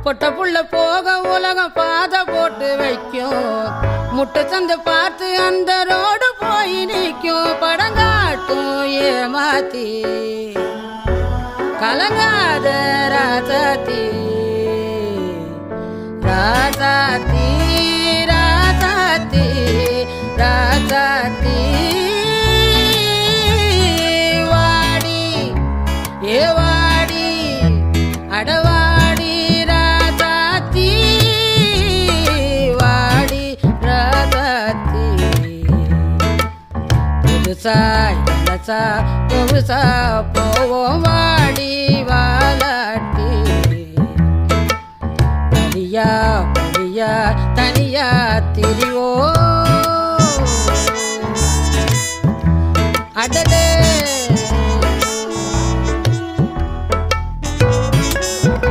பொட்ட புள்ள போக உலகம் பாதை போட்டு வைக்கும். முட்டை சந்து பார்த்து அந்த ரோடு போய் நிற்கும். படங்காட்டும் ஏமாத்தி கலங்காத ராசாத்தி ராசாத்தி ராசாத்தி ராசாத்தி வாடி ஏ வாடி அடவாடி ராசாத்தி வாடி ராசாத்தி புதுசா இலசா புதுசா போவோம் வாடி வாலாட்டி தனியா புரியா தனியா திரிவோ அடடே